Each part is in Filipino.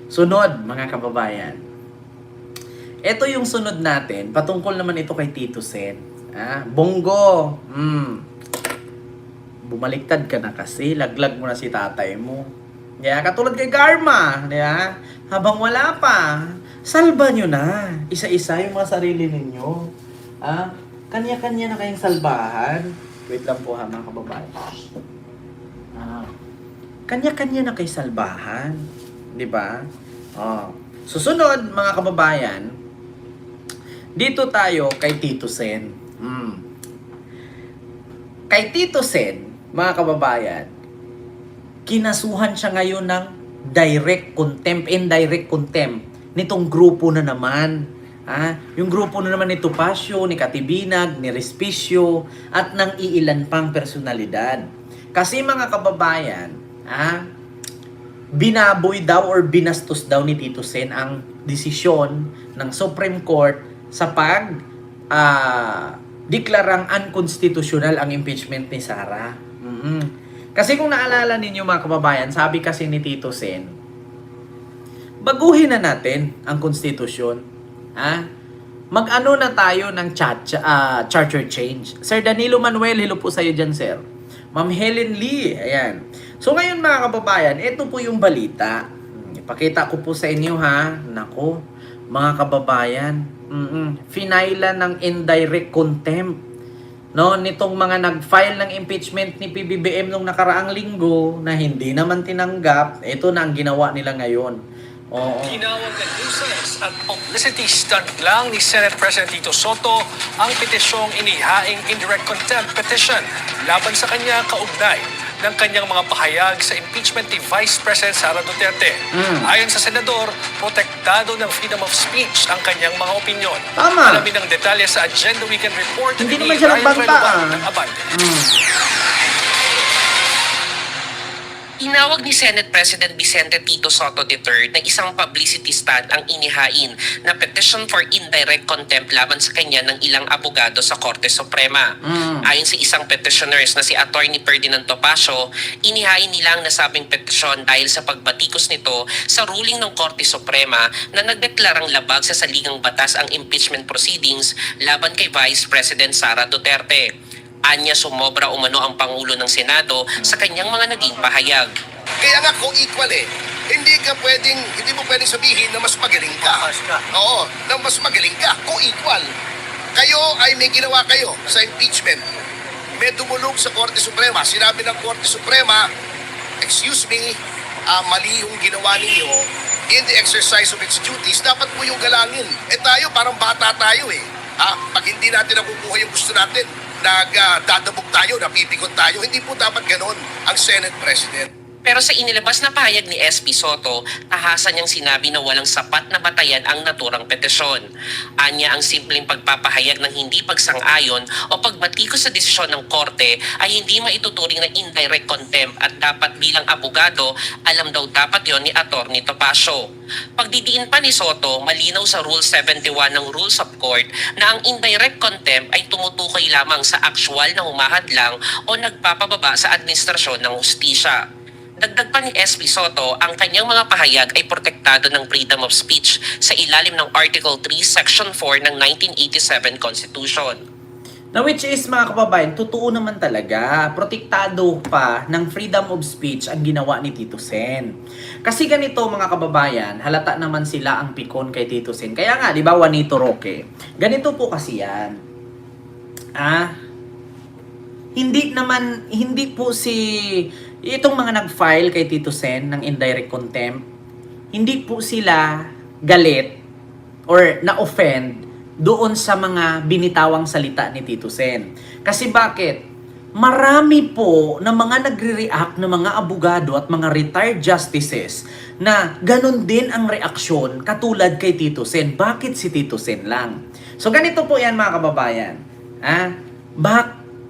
Sunod, mga kababayan. Ito yung sunod natin. Patungkol naman ito kay Tito Sen. Bongo. Bumaliktad ka na kasi. Laglag mo na si tatay mo. Yeah, katulad kay Garma. Yeah? Habang wala pa, salba nyo na. Isa-isa yung mga sarili ninyo. Kanya-kanya na kayong salbahan. Wait lang po ha, mga kababayan. Kanya-kanya na kay salbahan. Di ba? Susunod, mga kababayan, dito tayo kay Tito Sen. Kay Tito Sen, mga kababayan, kinasuhan siya ngayon ng direct contempt, indirect contempt nitong grupo na naman. Yung grupo na naman ni Topacio, ni Katibinag, ni Respicio, at ng iilan pang personalidad. Kasi mga kababayan, binaboy daw or binastos daw ni Tito Sen ang desisyon ng Supreme Court sa deklarang unconstitutional ang impeachment ni Sara. Kasi kung naalala ninyo mga kababayan, sabi kasi ni Tito Sen, baguhin na natin ang konstitusyon. Mag-ano na tayo ng charter change. Sir Danilo Manuel, hello po sa iyo dyan, sir. Ma'am Helen Lee, ayan. So ngayon mga kababayan, ito po yung balita. Ipakita ko po sa inyo ha. Nako, mga kababayan, finaila ng indirect contempt. No, nitong mga nag-file ng impeachment ni PBBM nung nakaraang linggo na hindi naman tinanggap, ito na ang ginawa nila ngayon. Tinawag na nuisance at publicity stunt lang ni Senate President Tito Soto ang petisyong inihaing indirect contempt petition laban sa kanya kaugnay ng kanyang mga pahayag sa impeachment ni Vice President Sara Duterte. Ayon sa senador, protektado ng freedom of speech ang kanyang mga opinyon. Tama. Alamin ang detalye sa Agenda Weekend Report Hindi ni naman siya Ryan nagbanta. Reloban ng Abante. Tinawag ni Senate President Vicente Tito Soto III na isang publicity stunt ang inihain na petition for indirect contempt laban sa kanya ng ilang abogado sa Korte Suprema. Ayon sa isang petitioners na si Attorney Ferdinand Topacio, inihain nila ang nasabing petisyon dahil sa pagbatikos nito sa ruling ng Korte Suprema na nagdeklarang labag sa saligang batas ang impeachment proceedings laban kay Vice President Sara Duterte. Anya sumobra umano ang Pangulo ng Senado sa kanyang mga naging pahayag. Kaya nga kung equal hindi mo pwedeng sabihin na mas magaling ka. Oo, na mas magaling ka kung equal. Kayo ay may ginawa kayo sa impeachment. May dumulog sa Korte Suprema. Sinabi ng Korte Suprema, excuse me, mali yung ginawa ninyo in the exercise of its duties. Dapat po yung galangin. Tayo, parang bata tayo Pag hindi natin nakukuha yung gusto natin, nagdadabog tayo, napipikot tayo. Hindi po dapat ganon ang Senate President. Pero sa inilabas na pahayag ni SP Soto, tahasan niyang sinabi na walang sapat na batayan ang naturang petisyon. Anya ang simpleng pagpapahayag ng hindi pagsang-ayon o pagbatikos sa desisyon ng korte ay hindi maituturing na indirect contempt at dapat bilang abogado, alam daw dapat yon ni Atty. Topacio. Pagdidiin pa ni Soto, malinaw sa Rule 71 ng Rules of Court na ang indirect contempt ay tumutukoy lamang sa aktual na humahadlang o nagpapababa sa administrasyon ng hustisya. Dagdag pa ni SP Soto, ang kanyang mga pahayag ay protektado ng freedom of speech sa ilalim ng Article 3, Section 4 ng 1987 Constitution. Na which is mga kababayan, totoo naman talaga, protektado pa ng freedom of speech ang ginawa ni Tito Sen. Kasi ganito mga kababayan, halata naman sila ang pikon kay Tito Sen. Kaya nga, di ba Juanito Roque? Ganito po kasi yan. Hindi po itong mga nag-file kay Tito Sen ng indirect contempt, hindi po sila galit or na-offend doon sa mga binitawang salita ni Tito Sen. Kasi bakit? Marami po na mga nagre-react na mga abogado at mga retired justices na ganun din ang reaksyon katulad kay Tito Sen. Bakit si Tito Sen lang? So ganito po yan mga kababayan.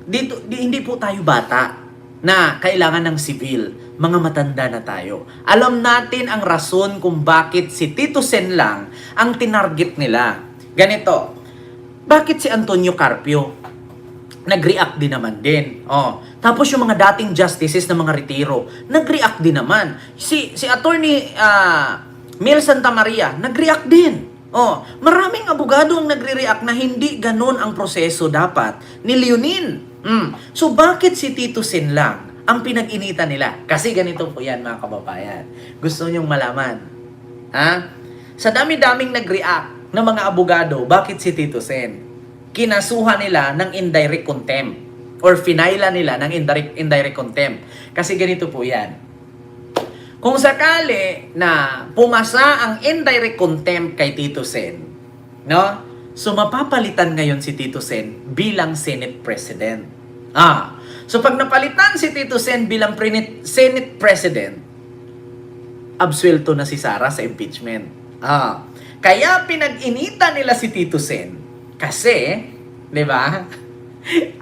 Hindi po tayo bata na kailangan ng civil. Mga matanda na tayo. Alam natin ang rason kung bakit si Tito Sen lang ang tinarget nila. Ganito, bakit si Antonio Carpio? nag-react din naman din. Oh. Tapos yung mga dating justices na mga retiro, nag-react din naman. Si attorney Mel Santamaria, nag-react din. Oh, maraming abogado ang nagre-react na hindi ganon ang proseso dapat ni Leonin. So bakit si Tito Sen lang ang pinag-initan nila? Kasi ganito po yan mga kababayan. Gusto nyong malaman? Ha? Sa dami-daming nag-react na mga abogado, bakit si Tito Sen? Kinasuhan nila ng indirect contempt or finala nila ng indirect contempt. Kasi ganito po yan. Kung sakali na pumasa ang indirect contempt kay Tito Sen, no? So mapapalitan ngayon si Tito Sen bilang Senate President. So pag napalitan si Tito Sen bilang Senate President, absuelto na si Sara sa impeachment. Kaya pinag-inita nila si Tito Sen kasi, di ba?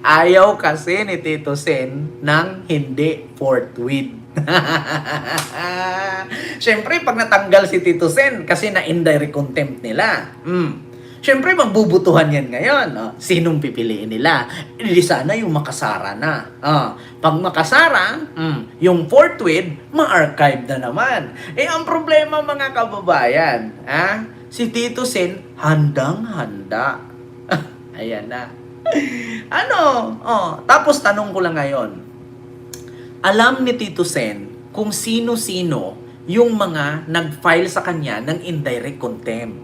Ayaw kasi ni Tito Sen ng hindi forthwith. Siyempre, pag natanggal si Tito Sen kasi na indirect contempt nila, siyempre, magbubutuhan yan ngayon. Sinong pipiliin nila? Hindi sana yung makasara na. Pag makasara, yung forthwith, ma-archive na naman. Ang problema mga kababayan, si Tito Sen, handang-handa. Ayan na. Tapos tanong ko lang ngayon. Alam ni Tito Sen kung sino-sino yung mga nag-file sa kanya ng indirect contempt.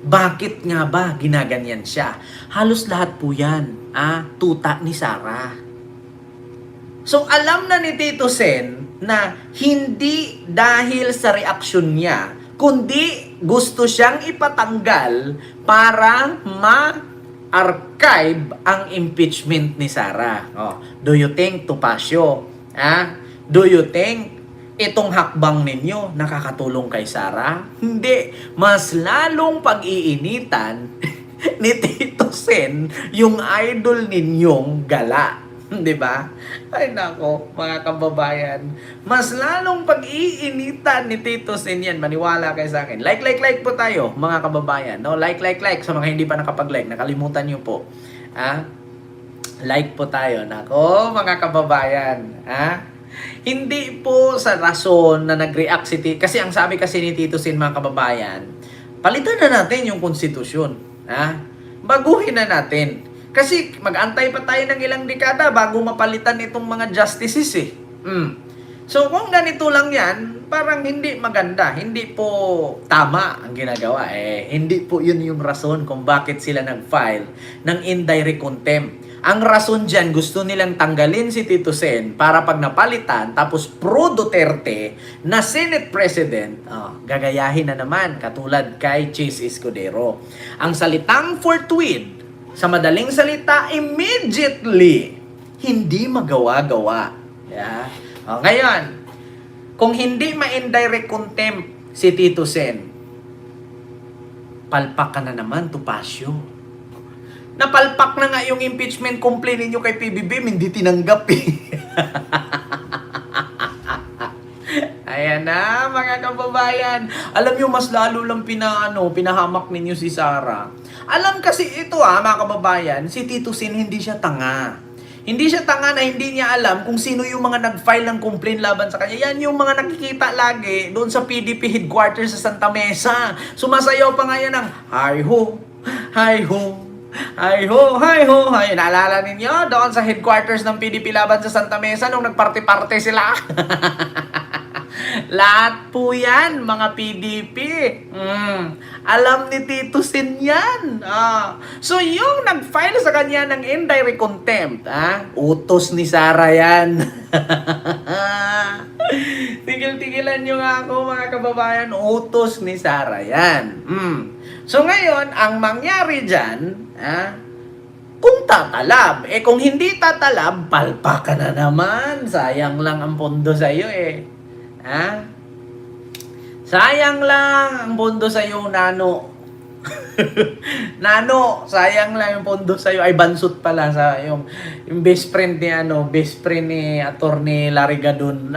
Bakit nga ba ginaganyan siya? Halos lahat po yan, tuta ni Sara. So alam na ni Tito Sen na hindi dahil sa reaksyon niya, kundi gusto siyang ipatanggal para ma-archive ang impeachment ni Sara. Do you think, Topacio, do you think itong hakbang ninyo nakakatulong kay Sara? Hindi. Mas lalong pag-iinitan ni Tito Sen yung idol ninyong gala. Di ba? Ay nako, mga kababayan. Mas lalong pag-iinitan ni Tito Sen yan. Maniwala kayo sa akin. Like po tayo, mga kababayan. No? Like. Sa mga hindi pa nakapag-like, nakalimutan nyo po. Like po tayo. Nako, mga kababayan. Hindi po sa rason na nag-react si Tito. Kasi ang sabi kasi ni Tito Sen, mga kababayan, palitan na natin yung konstitusyon. Baguhin na natin. Kasi mag-antay pa tayo ng ilang dekada bago mapalitan itong mga justices So kung ganito lang yan, parang hindi maganda. Hindi po tama ang ginagawa. Hindi po yun yung rason kung bakit sila nag-file ng indirect contempt. Ang rason dyan, gusto nilang tanggalin si Tito Sen para pag napalitan, tapos pro Duterte na Senate President, gagayahin na naman katulad kay Chis Escudero. Ang salitang forthwith, sa madaling salita, immediately, hindi magawa-gawa. Ngayon, kung hindi ma-indirect contempt si Tito Sen, palpak ka na naman, Topacio. Napalpak na nga yung impeachment complaint ninyo kay PBBM, hindi tinanggap Ayan na, mga kababayan. Alam nyo, mas lalo lang pinahamak ninyo si Sara. Alam kasi ito mga kababayan, si Tito Sen hindi siya tanga. Hindi siya tanga na hindi niya alam kung sino yung mga nag-file ng complaint laban sa kanya. Yan yung mga nakikita lagi doon sa PDP headquarters sa Santa Mesa. Sumasayaw pa nga yan ng hi-ho, hi-ho, hi-ho, hi-ho, hi. Naalala ninyo doon sa headquarters ng PDP laban sa Santa Mesa nung nagparty-party sila? Lahat po yan, mga PDP. Alam ni Tito Sen yan. So, yung nag-file sa kanya ng indirect contempt, utos ni Sara yan. Tigil-tigilan nyo nga ako, mga kababayan. Utos ni Sara yan. So, ngayon, ang mangyari dyan, kung tatalab. Kung hindi tatalab, palpa ka na naman. Sayang lang ang pondo sa'yo Sayang lang ang pondo sa iyo, Nano. Nano, sayang lang yung pondo sa iyo. Ay, bansot pala sa yung best friend ni Attorney Larry Gadon.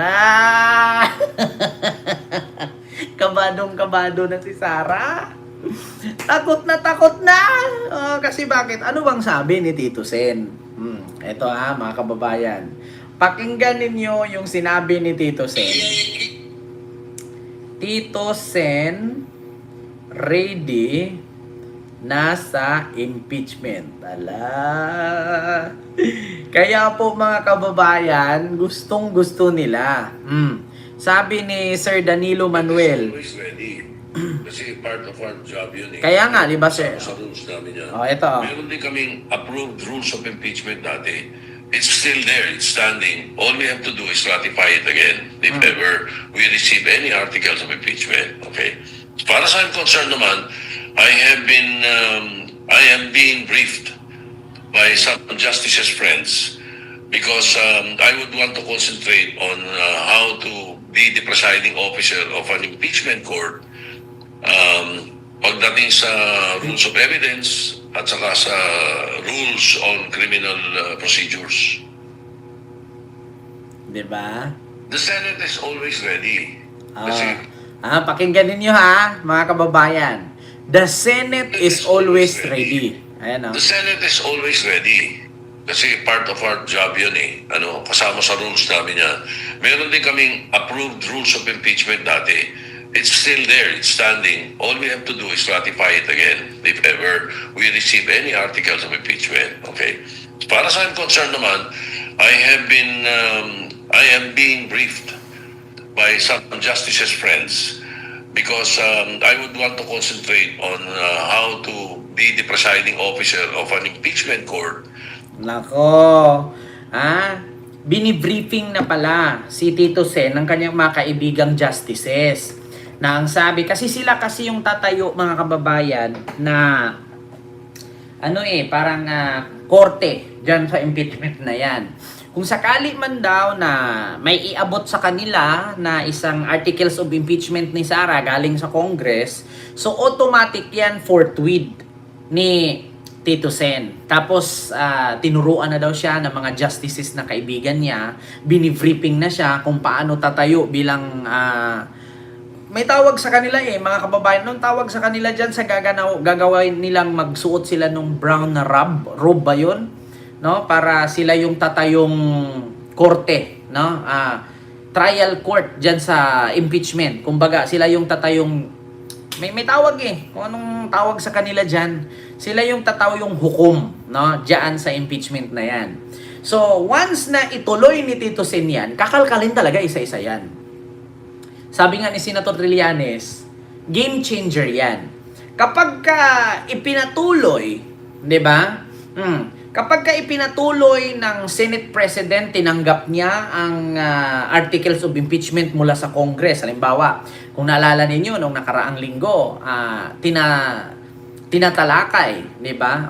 Kabadong-kabado na si Sara. Takot na. Kasi bakit? Ano bang sabi ni Tito Sen? Ito mga kababayan. Pakinggan ninyo yung sinabi ni Tito Sen. Tito Sen ready na sa impeachment. Ala. Kaya po mga kababayan, gustong-gusto nila. Sabi ni Sir Danilo Manuel. Always ready. Kasi part of our job yun eh. Kaya nga, di ba, sir? Sa rules namin yan. Ito. Meron din kaming approved rules of impeachment dati. It's still there, it's standing. All we have to do is ratify it again if ever we receive any articles of impeachment. Okay? Para sa I'm concerned naman, I am being briefed by some justices friends because I would want to concentrate on how to be the presiding officer of an impeachment court pagdating sa rules of evidence at saka sa rules on criminal procedures. Diba? The Senate is always ready. Kasi Pakinggan ninyo mga kababayan. The Senate is always ready. Ayan the Senate is always ready. Kasi part of our job yun eh. Kasama sa rules namin yan. Meron din kaming approved rules of impeachment dati. It's still there, it's standing. All we have to do is ratify it again if ever we receive any articles of impeachment. Okay? Para sa I'm concerned naman, I am being briefed by some justices friends because I would want to concentrate on how to be the presiding officer of an impeachment court. Nako. Binibriefing na pala si Tito Sen ng kanyang mga kaibigang justices. Na ang sabi, kasi sila kasi yung tatayo mga kababayan na parang korte dyan sa impeachment na yan. Kung sakali man daw na may iabot sa kanila na isang articles of impeachment ni Sara galing sa Congress, so automatic yan forthwith ni Tito Sen. Tapos tinuruan na daw siya ng mga justices na kaibigan niya, binibriefing na siya kung paano tatayo bilang may tawag sa kanila mga kababayan, nung tawag sa kanila dyan sa gagawin nilang magsuot sila nung brown na robe ba yun? No? Para sila yung tatayong korte, no? Trial court dyan sa impeachment. Kumbaga, sila yung tatayong, may tawag kung anong tawag sa kanila dyan. Sila yung tatayong hukom, no? Dyan sa impeachment na yan. So, once na ituloy ni Tito Sen yan, kakalkalin talaga isa-isa yan. Sabi nga ni Senator Trillanes, game changer yan. Kapag ka ipinatuloy, di ba? Kapag ka ipinatuloy ng Senate President, tinanggap niya ang articles of impeachment mula sa Congress. Halimbawa, kung naalala ninyo, nung nakaraang linggo, tinatalakay, di ba?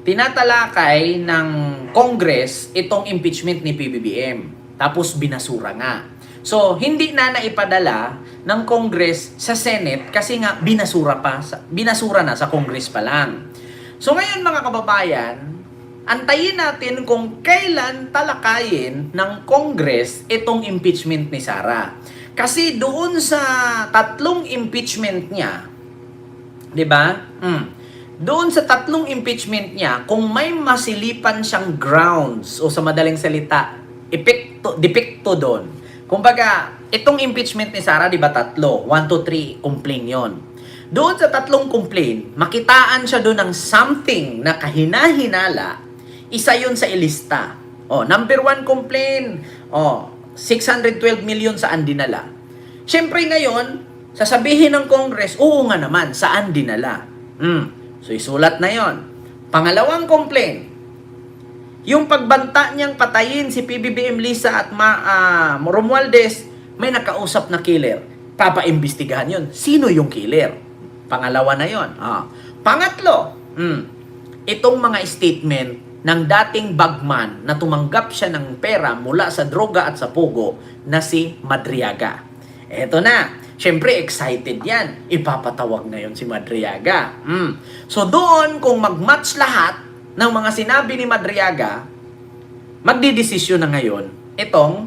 Tinatalakay ng Congress itong impeachment ni PBBM. Tapos binasura nga. So, hindi na naipadala ng Congress sa Senate kasi nga binasura na sa Congress pa lang. So, ngayon mga kababayan, antayin natin kung kailan talakayin ng Congress itong impeachment ni Sara. Kasi doon sa tatlong impeachment niya, di ba? Doon sa tatlong impeachment niya, kung may masilipan siyang grounds o sa madaling salita, depekto doon. Kumbaga, itong impeachment ni Sara, di ba tatlo? 1, 2, 3, complaint yon. Doon sa tatlong complaint, makitaan siya doon ng something na kahina-hinala, isa yun sa ilista. Number 1 complaint, 612 million saan dinala. Siyempre ngayon, sasabihin ng Congress, oo nga naman, saan dinala. So isulat na yon. Pangalawang complaint, yung pagbanta niyang patayin si PBBM Lisa at Romualdez, may nakausap na killer. Papaimbestigahan yun. Sino yung killer? Pangalawa na yon. Pangatlo, itong mga statement ng dating bagman na tumanggap siya ng pera mula sa droga at sa pugo na si Madriaga. Eto na. Siyempre, excited yan. Ipapatawag na yon si Madriaga. So doon, kung mag-match lahat ng mga sinabi ni Madriaga, magdidesisyon na ngayon itong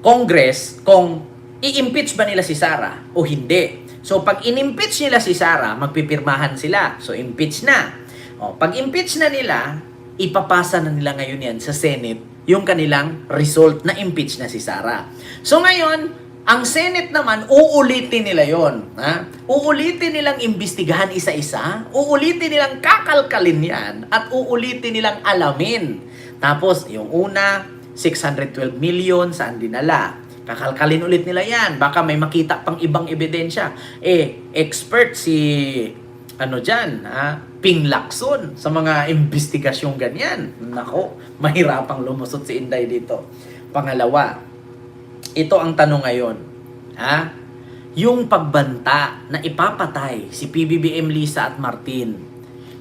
Congress kung i-impeach ba nila si Sara o hindi. So pag in-impeach nila si Sara, magpipirmahan sila. So impeach na. Pag impeach na nila, ipapasa na nila ngayon yan sa Senate yung kanilang result na impeach na si Sara. So ngayon, ang Senate naman, uulitin nila yon. Uulitin nilang imbestigahan isa-isa, uulitin nilang kakalkalin yan, at uulitin nilang alamin. Tapos, yung una, 612 million, saan dinala? Kakalkalin ulit nila yan. Baka may makita pang ibang ebidensya. Expert si, Ping Lacson sa mga investigasyong ganyan. Nako, mahirapang lumusot si Inday dito. Pangalawa, ito ang tanong ngayon. Yung pagbanta na ipapatay si PBBM Lisa at Martin,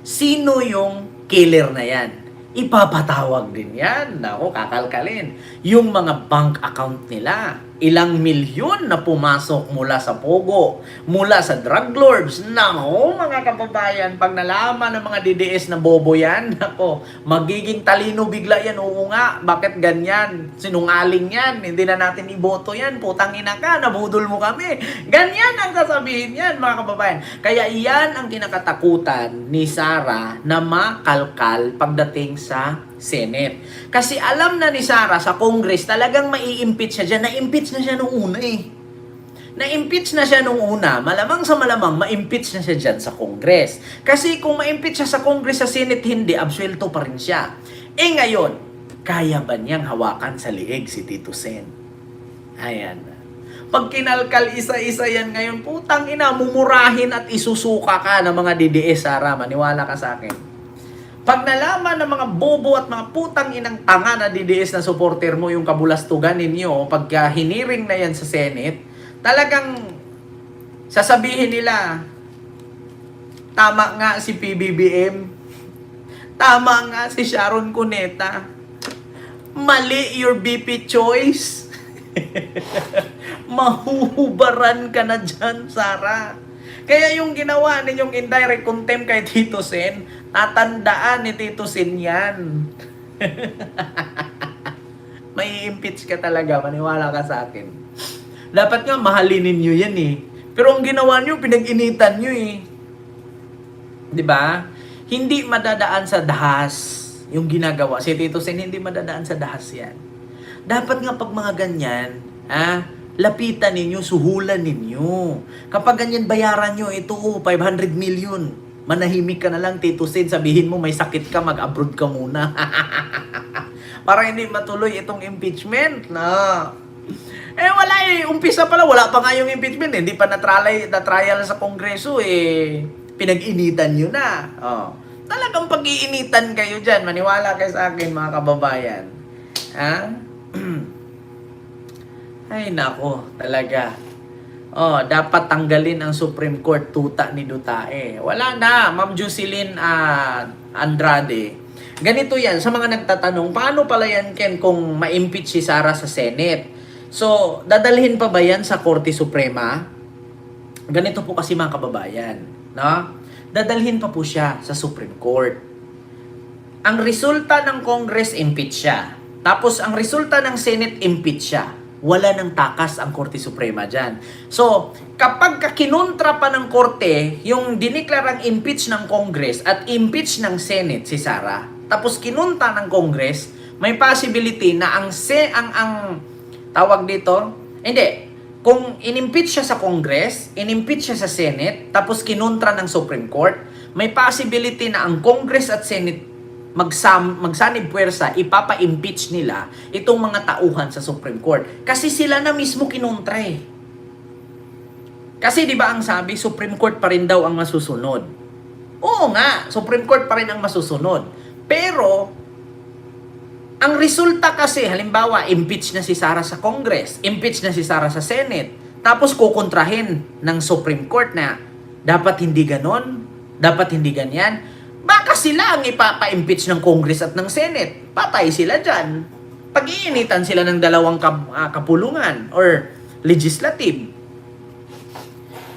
sino yung killer na yan? Ipapatawag din yan. Nako, kakalkalin. Yung mga bank account nila, ilang milyon na pumasok mula sa Pogo, mula sa drug lords. Nako, mga kababayan, pag nalaman ng mga DDS na bobo yan, nako, magiging talino bigla yan. Oo nga, bakit ganyan? Sinungaling yan, hindi na natin iboto yan. Putang ina ka, nabudol mo kami. Ganyan ang sasabihin yan, mga kababayan. Kaya iyan ang kinakatakutan ni Sara na makalkal pagdating sa Senate. Kasi alam na ni Sara sa Congress talagang mai-impeach siya dyan. Na-impeach na siya nung una Na-impeach na siya nung una. Malamang sa malamang, ma-impeach na siya dyan sa Congress. Kasi kung ma-impeach siya sa Congress, sa Senate, hindi. Absuelto pa rin siya. Ngayon, kaya ba niyang hawakan sa liig si Tito Sen? Ayan. Pag kinalkal isa-isa yan ngayon, putang ina, mumurahin at isusuka ka ng mga DDS, Sara. Maniwala ka sa akin. Pag nalaman ng mga bobo at mga putang inang tanga na DDS na supporter mo yung kabulastugan ninyo, pagka hiniring na yan sa Senate, talagang sasabihin nila, tama nga si PBBM, tama nga si Sharon Cuneta, mali your BP choice. Mahuhubaran ka na dyan, Sara. Kaya yung ginawa ninyong indirect contempt kay Tito Sen, tatandaan ni Tito Sen yan. May impeach ka talaga, maniwala ka sa akin. Dapat nga mahalinin nyo yan Pero ang ginawa nyo, pinag-initan nyo Di ba? Hindi madadaan sa dahas yung ginagawa. Si Tito Sen, hindi madadaan sa dahas yan. Dapat nga pag mga ganyan, lapitan ninyo, suhulan ninyo. Kapag ganyan, bayaran nyo, ito 500 million. Manahimik ka na lang, Tito Sen, sabihin mo may sakit ka, mag-abroad ka muna. Para hindi matuloy itong impeachment. Wala umpisa pala, wala pa nga yung impeachment. Hindi pa na-trial sa Kongreso Pinag-initan nyo na. Talagang pag-iinitan kayo dyan. Maniwala kayo sa akin, mga kababayan. Ay nako, talaga. Dapat tanggalin ang Supreme Court tuta ni Dutae. Wala na, Ma'am Jocelyn Andrade. Ganito yan, sa mga nagtatanong, paano pala yan, Ken, kung ma-impeach si Sara sa Senate? So, dadalhin pa ba yan sa Korte Suprema? Ganito po kasi mga kababayan, dadalhin pa po siya sa Supreme Court. Ang resulta ng Congress, impeach siya. Tapos, ang resulta ng Senate, impeach siya. Wala nang takas ang Korte Suprema dyan. So, kapag kinontra pa ng Korte, yung diniklarang impeach ng Congress at impeach ng Senate si Sara, tapos kinunta ng Congress, may possibility na ang tawag dito, hindi, kung inimpeach siya sa Congress, inimpeach siya sa Senate, tapos kinontra ng Supreme Court, may possibility na ang Congress at Senate magsanib puwersa, ipapa-impeach nila itong mga tauhan sa Supreme Court. Kasi sila na mismo kinontra Kasi di ba ang sabi, Supreme Court pa rin daw ang masusunod. Oo nga, Supreme Court pa rin ang masusunod. Pero, ang resulta kasi, halimbawa, impeach na si Sara sa Congress, impeach na si Sara sa Senate, tapos kukontrahin ng Supreme Court na dapat hindi ganon, dapat hindi ganyan. Baka sila ang ipapa-impeach ng Congress at ng Senate. Patay sila dyan. Pag-iinitan sila ng dalawang kapulungan or legislative.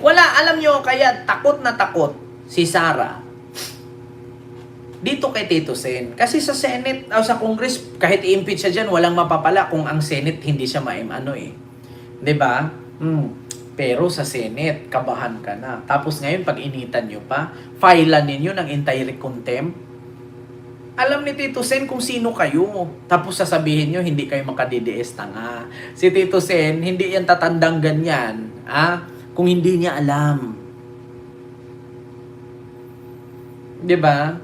Wala, alam nyo, kaya takot na takot si Sara dito kay Tito Sen. Kasi sa Senate o sa Congress, kahit i-impeach siya dyan, walang mapapala kung ang Senate hindi siya Diba? Pero sa Senate, kabahan ka na. Tapos ngayon, pag initan nyo pa, filean ninyo ng indirect contempt. Alam ni Tito Sen kung sino kayo. Tapos sasabihin nyo, hindi kayo makadidies, tanga. Si Tito Sen, hindi yan tatandang ganyan. Kung hindi niya alam. Diba?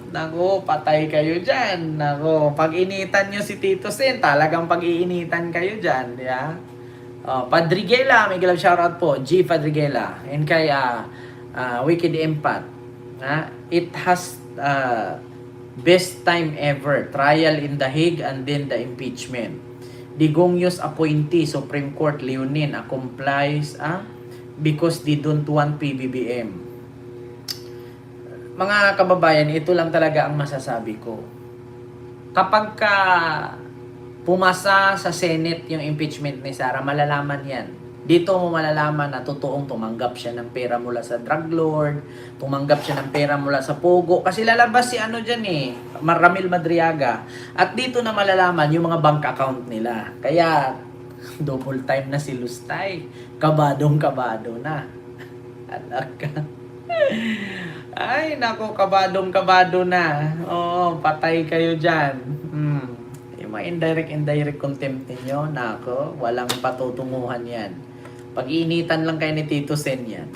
Nako, patay kayo dyan. Nako, pag initan nyo si Tito Sen, talagang pag-iinitan kayo dyan. Yeah? Padriguela, may gilang shoutout po. G. Padriguela. And kay Wicked Empath. It has best time ever. Trial in The Hague and then the impeachment. Digongyo's appointee, Supreme Court, Leonin, complies because they don't want PBBM. Mga kababayan, ito lang talaga ang masasabi ko. Kapag ka pumasa sa Senate yung impeachment ni Sara, malalaman yan. Dito mo malalaman na totoong tumanggap siya ng pera mula sa drug lord, tumanggap siya ng pera mula sa Pogo, kasi lalabas si Ramil Madriaga. At dito na malalaman yung mga bank account nila. Kaya, double time na si Lustay. Kabadong-kabado na. Anak ka. Ay, nako, kabadong-kabado na. Oo, patay kayo dyan. Yung mga indirect contempt ninyo, nako, walang patutunguhan yan. Pag-iinitan lang kayo ni Tito Sen yan.